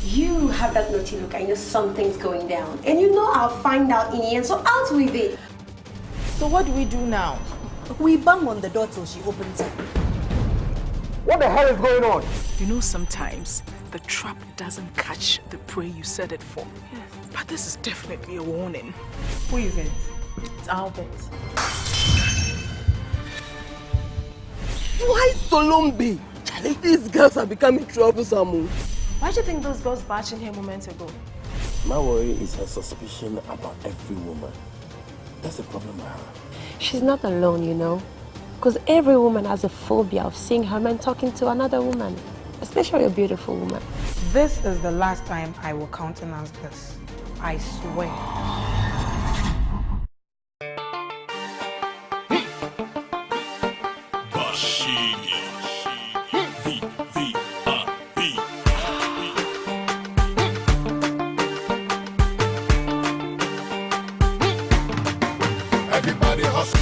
You have that naughty look. I know something's going down. And you know I'll find out in the end, so out with it. So what do we do now? We bang on the door till she opens it. What the hell is going on? You know, sometimes the trap doesn't catch the prey you set it for. Yes. But this is definitely a warning. Who is it? It's Albert. Why Solombe? These girls are becoming troublesome. Why do you think those girls barged in here moments ago? My worry is her suspicion about every woman. That's the problem I have. She's not alone, you know. Because every woman has a phobia of seeing her man talking to another woman. Especially a beautiful woman. This is the last time I will countenance this. I swear. Everybody hustle.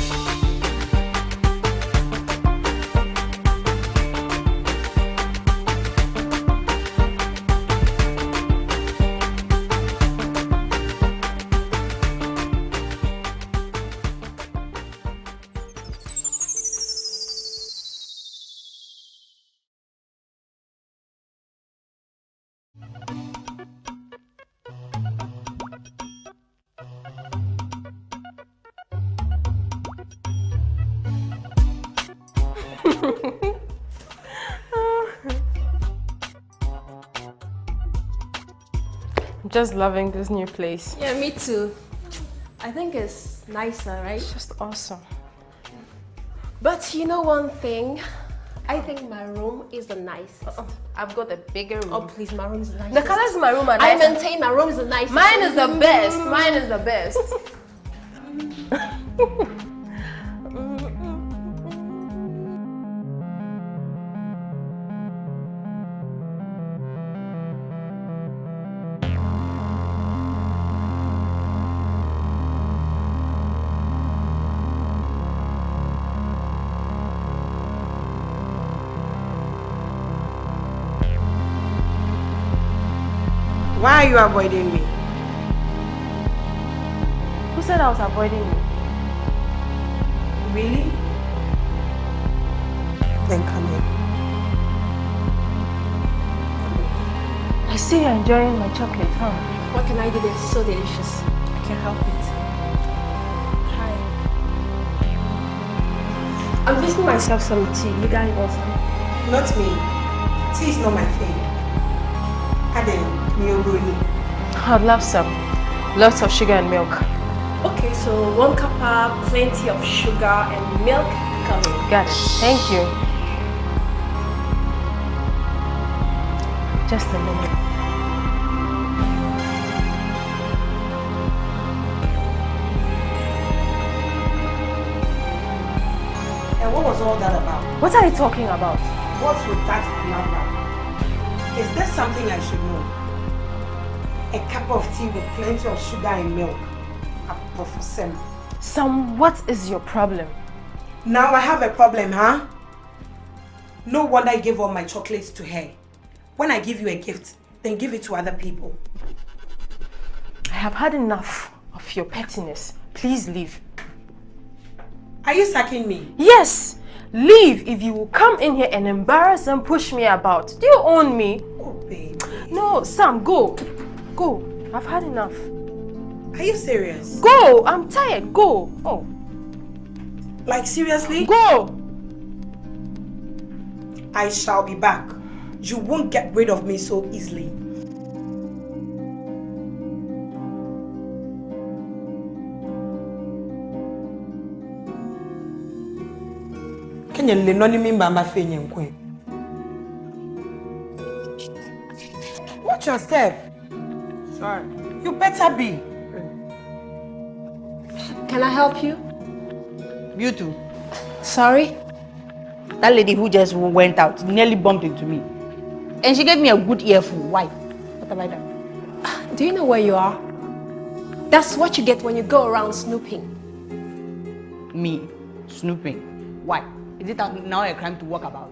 I'm just loving this new place. Yeah, me too. I think it's nicer, right? It's just awesome. But you know one thing? I think my room is the nicest. I've got a bigger room. Oh please, my room is the nicest. The colors in my room are I nice. maintain my room is the nicest. Mine is the best. Mine is the best. Why are you avoiding me? Who said I was avoiding you? Really? Then come here. I see you're enjoying my chocolate, huh? What can I do that's so delicious? I can't help it. Hi. I'm making myself some tea. You guys want some? Not me. Tea is not my thing. Adam. I'd love some. Lots of sugar and milk. Okay, so 1 cup, plenty of sugar and milk coming. Got it. Thank you. Just a minute. And what was all that about? What are you talking about? What's with that number? Is there something I should know? A cup of tea with plenty of sugar and milk. Sam, what is your problem? Now I have a problem, huh? No wonder I gave all my chocolates to her. When I give you a gift, then give it to other people. I have had enough of your pettiness. Please leave. Are you sacking me? Yes! Leave if you will come in here and embarrass and push me about. Do you own me? Oh, baby. No, Sam, go. Go. I've had enough. Are you serious? Go! I'm tired. Go. Oh. Like seriously? Go! I shall be back. You won't get rid of me so easily. Can you watch your step. Sorry. You better be. Can I help you? You too. Sorry? That lady who just went out nearly bumped into me. And she gave me a good earful. Why? What have I done? Do you know where you are? That's what you get when you go around snooping. Me? Snooping? Why? Is it now a crime to walk about?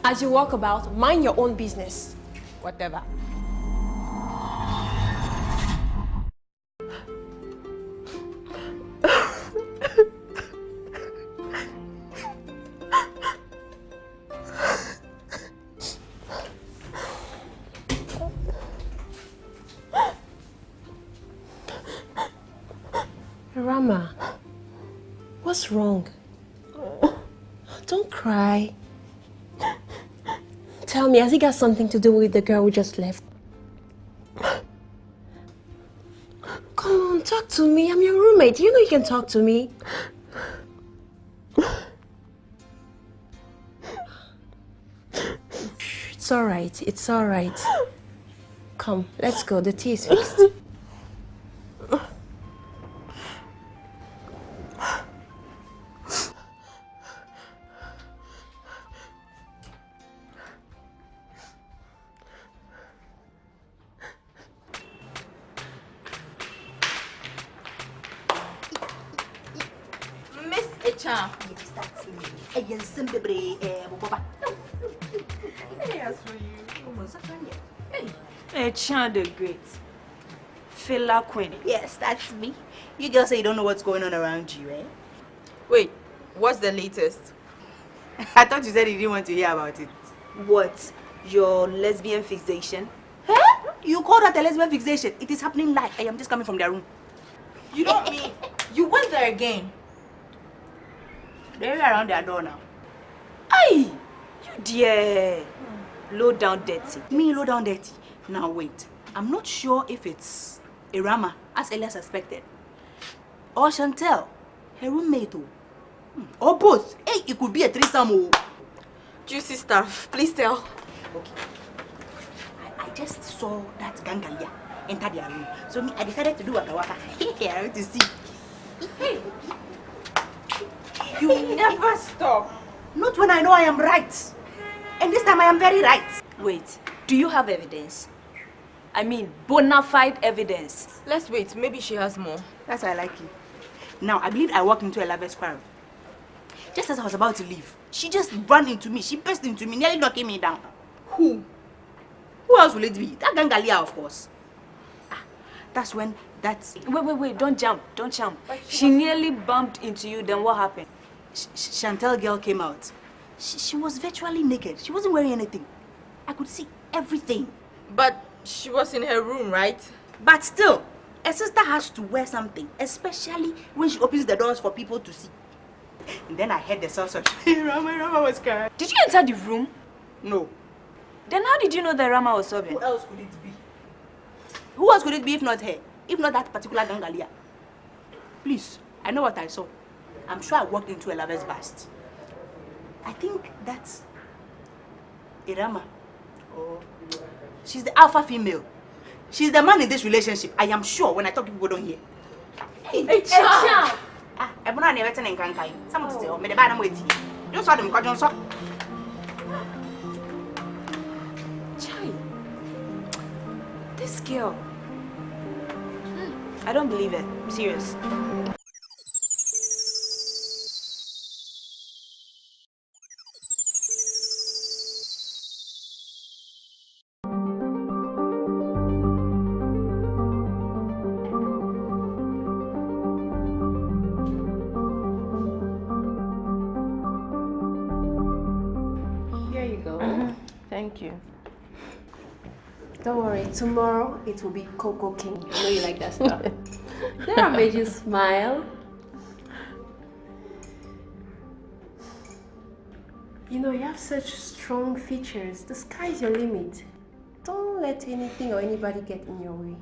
As you walk about, mind your own business. Whatever. Irama, what's wrong? Don't cry. Tell me, has it got something to do with the girl we just left? Come on, talk to me. I'm your roommate. You know you can talk to me. It's alright. It's alright. Come, let's go. The tea is fixed. Miss Echa. Yes, that's me. Ayan simbebre boba. Yes, for you. Hey, Chan the Great. Fela Queen. Yes, that's me. You girls say you don't know what's going on around you, eh? Wait, what's the latest? I thought you said you didn't want to hear about it. What? Your lesbian fixation? Huh? You call that a lesbian fixation? It is happening live. I am just coming from their room. You don't mean you went there again? They're around their door now. Aye! You dear. Low down dirty. Me low down dirty. Now wait. I'm not sure if it's Irama, as earlier suspected, or Chantel, her roommate. Or both. Hey, it could be a threesome. Juicy stuff. Please tell. Okay. I just saw that gangalia enter their room. So me, I decided to do waka waka. I want to see. Hey. You never stop. Not when I know I am right. And this time I am very right. Wait, do you have evidence? I mean, bona fide evidence. Let's wait. Maybe she has more. That's why I like you. Now, I believe I walked into a lover's quarrel. Just as I was about to leave, she just ran into me. She burst into me, nearly knocking me down. Who? Who else will it be? That gangalia, of course. That's when that's... Wait, don't jump. She nearly bumped into you, then what happened? Chantel girl came out. She was virtually naked. She wasn't wearing anything. I could see everything. But she was in her room, right? But still, a sister has to wear something, especially when she opens the doors for people to see. And then I heard the source of Rama was crying. Did you enter the room? No. Then how did you know that Rama was sobbing? Who else could it be? Who else could it be if not her? If not that particular gangalia? Please, I know what I saw. I'm sure I walked into a lover's bust. I think that's Irama. Oh, she's the alpha female. She's the man in this relationship. I am sure when I talk, people don't hear. Hey, Cha! I'm not never telling Kankai. Someone say, oh, me the bad with you. You saw them, because you saw. Chai. This girl. I don't believe it. I'm serious. Thank you. Don't worry, tomorrow it will be Coco King. I know you like that stuff. That made you smile. You know, you have such strong features. The sky's your limit. Don't let anything or anybody get in your way.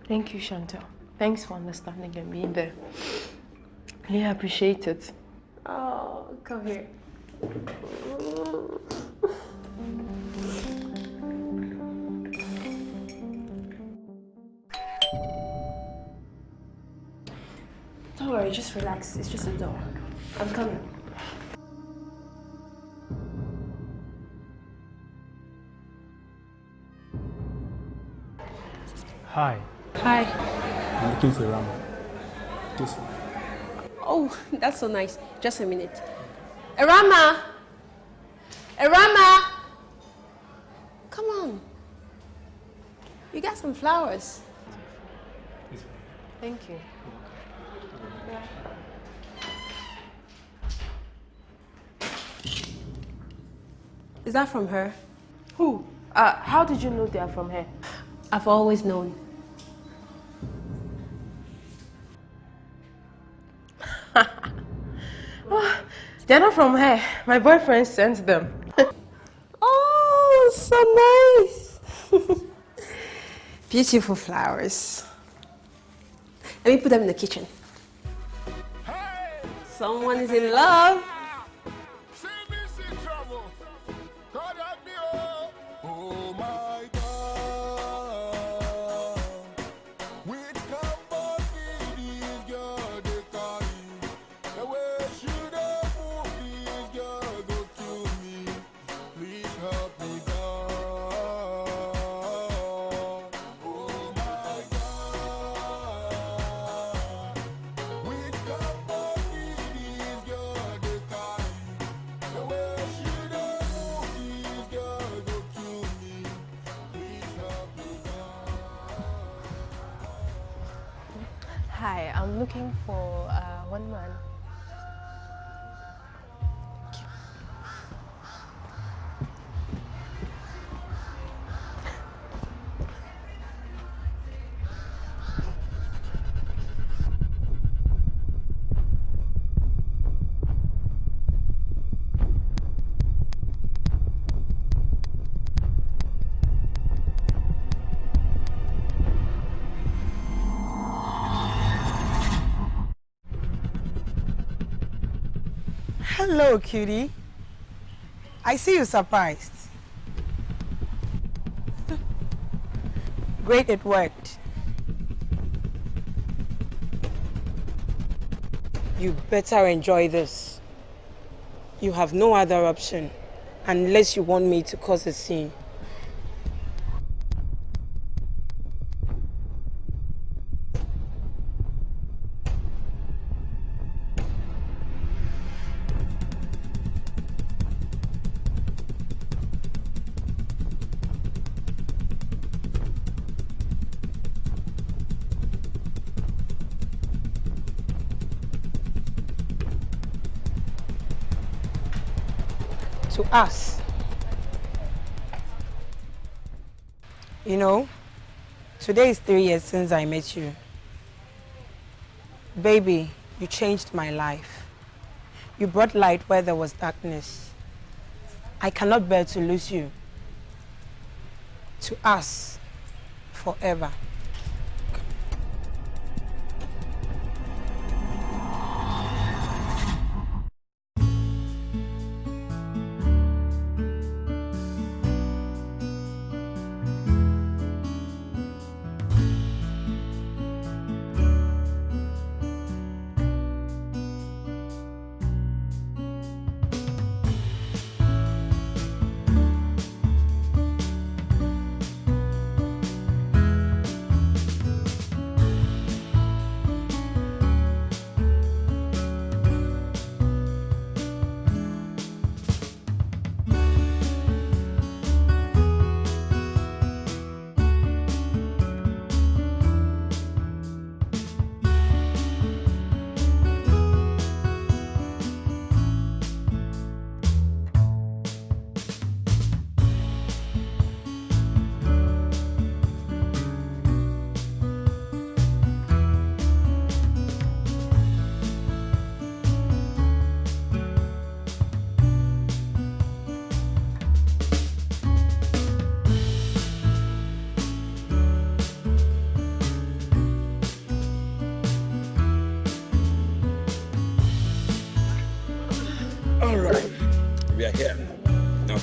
Thank you, Chantel. Thanks for understanding and being there. Really appreciate it. Oh, come here. Don't worry, just relax. It's just a door. I'm coming. Hi. Hi. I'm looking for Rama. This one. Oh, that's so nice. Just a minute. Irama! Irama! Come on. You got some flowers. Thank you. Is that from her? Who? How did you know they are from her? I've always known. Oh, they're not from her. My boyfriend sent them. Oh, so nice. Beautiful flowers. Let me put them in the kitchen. Someone is in love. Hi, I'm looking for one man. Hello, cutie. I see you surprised. Great, it worked. You better enjoy this. You have no other option unless you want me to cause a scene. To us. You know, today is 3 years since I met you. Baby, you changed my life. You brought light where there was darkness. I cannot bear to lose you. To us, forever.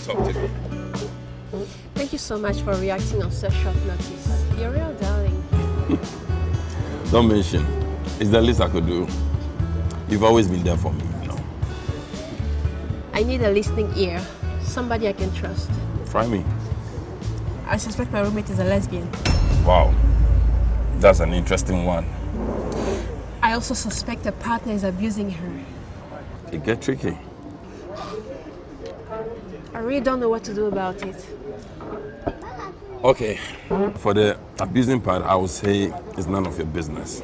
Talk to me. Thank you so much for reacting on such short notice. You're a real darling. Don't mention. It's the least I could do. You've always been there for me, you know. I need a listening ear. Somebody I can trust. Try me. I suspect my roommate is a lesbian. Wow. That's an interesting one. I also suspect her partner is abusing her. It gets tricky. I really don't know what to do about it. Okay, for the abusing part, I would say it's none of your business.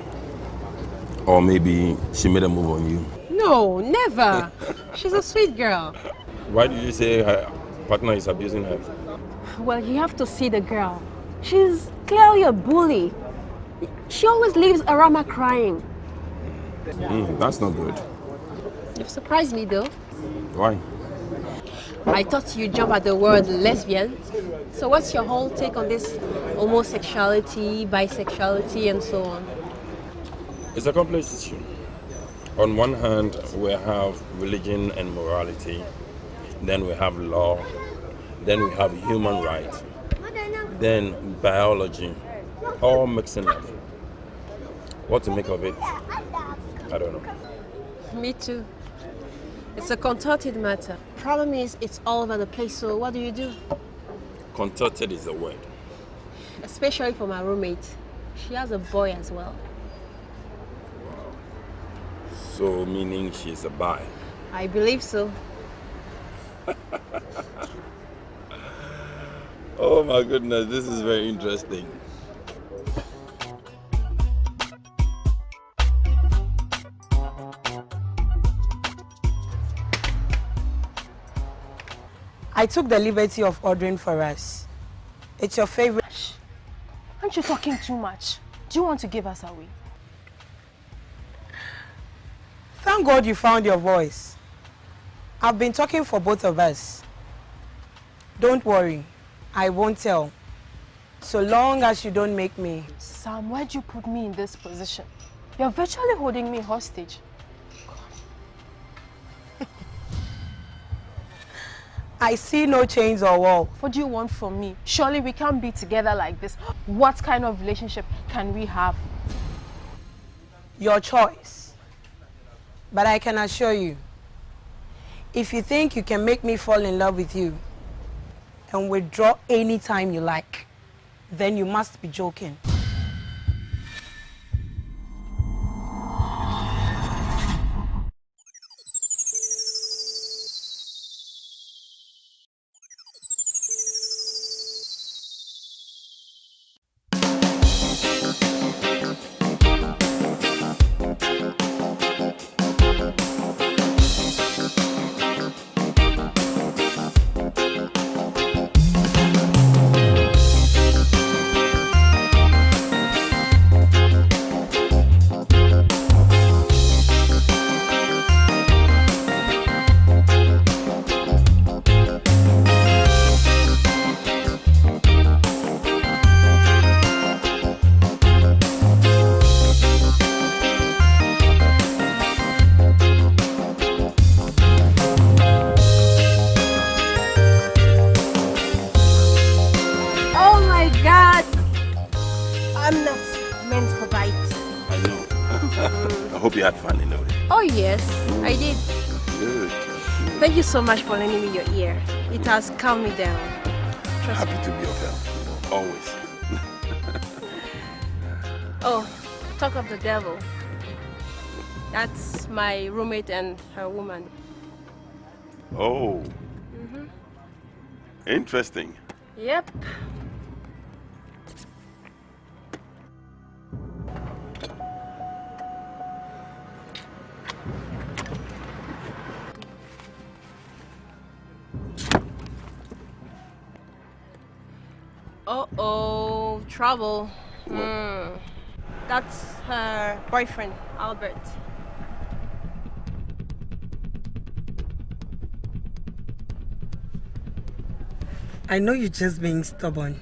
Or maybe she made a move on you. No, never. She's a sweet girl. Why did you say her partner is abusing her? Well, you have to see the girl. She's clearly a bully. She always leaves Arama crying. That's not good. You've surprised me though. Why? I thought you'd jump at the word lesbian. So what's your whole take on this homosexuality, bisexuality, and so on? It's a complex issue. On one hand, we have religion and morality. Then we have law. Then we have human rights. Then biology. All mixing up. What to make of it? I don't know. Me too. It's a contorted matter. Problem is, it's all over the place, so what do? Contorted is the word. Especially for my roommate. She has a boy as well. Wow. So, meaning she's a bi? I believe so. Oh my goodness, this is very interesting. I took the liberty of ordering for us. It's your favorite. Aren't you talking too much? Do you want to give us away? Thank God you found your voice. I've been talking for both of us. Don't worry, I won't tell. So long as you don't make me. Sam, why'd you put me in this position? You're virtually holding me hostage. I see no chains or wall. What do you want from me? Surely we can't be together like this. What kind of relationship can we have? Your choice. But I can assure you, if you think you can make me fall in love with you and withdraw anytime you like, then you must be joking. You had fun in a way. Oh yes, I did. Good. Thank you so much for lending me your ear. It has calmed me down. Trust Happy me. to be of help, always. Oh, talk of the devil. That's my roommate and her woman. Oh. Interesting. Yep. Uh-oh, trouble. That's her boyfriend, Albert. I know you're just being stubborn.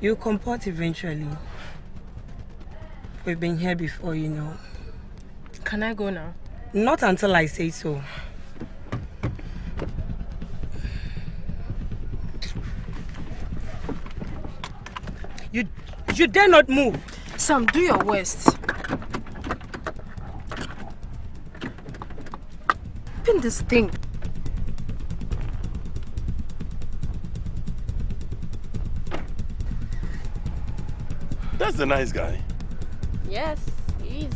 You'll comport eventually. We've been here before, you know. Can I go now? Not until I say so. You dare not move. Sam, do your worst. Open this thing. That's a nice guy. Yes, he is.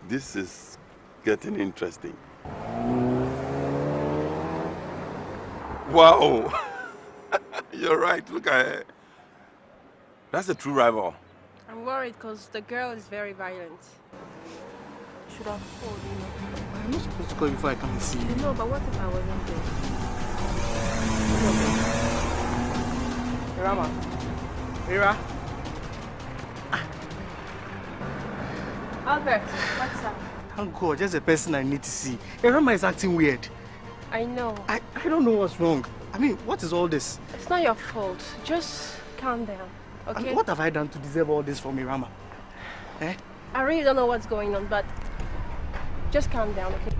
This is getting interesting. Wow. You're right. Look at her. That's a true rival. I'm worried because the girl is very violent. Should have called, you know. I'm not supposed to call you before I come and see you. No, but what if I wasn't there? Rama. Mira. Albert, what's up? Thank God, just the person I need to see. Rama is acting weird. I know. I don't know what's wrong. I mean, what is all this? It's not your fault. Just calm down, okay? I mean, what have I done to deserve all this from Rama? Eh? I really don't know what's going on, but just calm down, okay?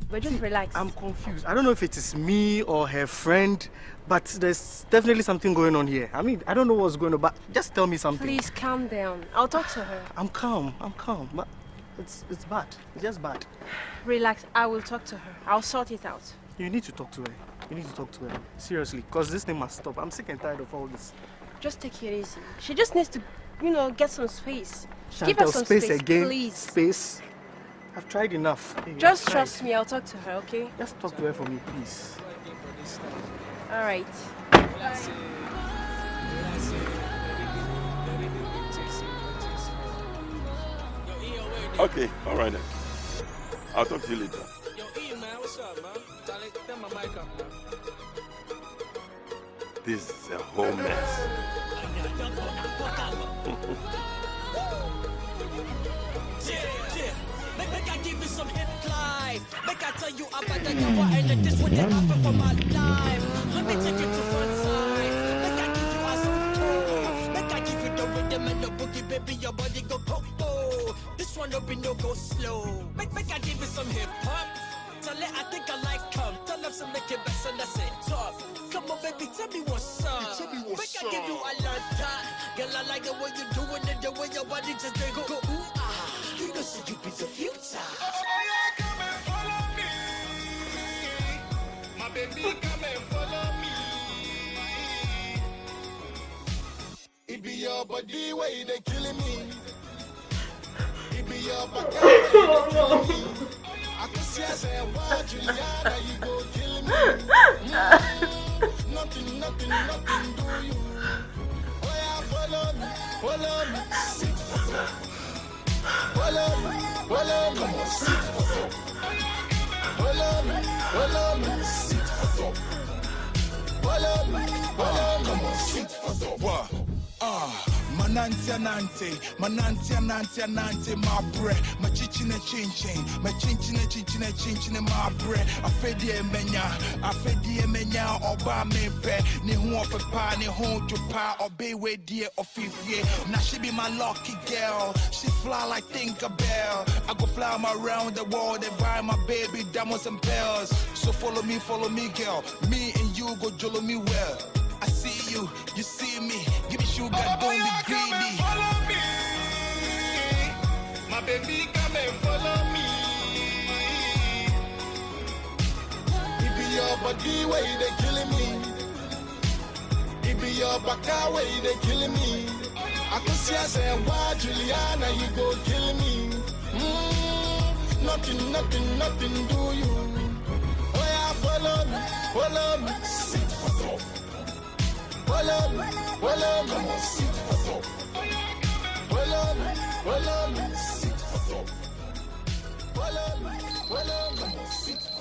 But just relax. I'm confused. I don't know if it is me or her friend, but there's definitely something going on here. I mean, I don't know what's going on, but just tell me something. Please calm down. I'll talk to her. I'm calm, but it's bad. It's just bad. Relax, I will talk to her. I'll sort it out. You need to talk to her. You need to talk to her. Seriously, because this thing must stop. I'm sick and tired of all this. Just take it easy. She just needs to, you know, get some space. Give Chantal, her some space space, again. please. Space. I've tried enough. Just trust me, I'll talk to her, okay? Just talk to her for me, please. All right. Okay, all right then. I'll talk to you later. This is a whole mess. Make I give you some hip life. Make I tell you about the number and this what happened for my life. Let me take you to front side. Make I give you a some toe. Make I give you the rhythm and the boogie, baby. Your body go go. This one don't be no go slow. Make I give you some hip hop. Tell it I think I like come. Tell them to make it better and I say top. Come on, baby, tell me what's up. Make I give you a lot of. Girl, I like the way you doing it, the way your body just they go ooh ah. You know, so you be the future. Oh, yeah, come and follow me. My baby, come and follow me. It be your body way they killing me. It be your back way they killing me. I can see I say, why Juliana, you go kill me. Nothing do you. Oh, yeah, follow me, sit for you. Follow me, sit for you. Follow me, sit for you. Follow me, sit for you. What? Manantia nante, my breath, my chichine chin, my chinchine, my breath. I fed the menya, oba me pe, ni home for pa, ni home to pa, obey way dear or fifth. Now she be my lucky girl, she fly like Tinkerbell. I go fly around the world and buy my baby diamonds and pearls. So follow me, girl. Me and you go jolly me well. I see you, you see me. Give me sugar, don't be greedy. Follow me, my baby, come and follow me. It be your body way they killing me. It be your back way they killing me. I can see I say, why Juliana, you go killing me. Nothing do you. Oh yeah, follow me, sit for you. Follow me, sit for you. Follow me, sit for you. Follow me, sit for you.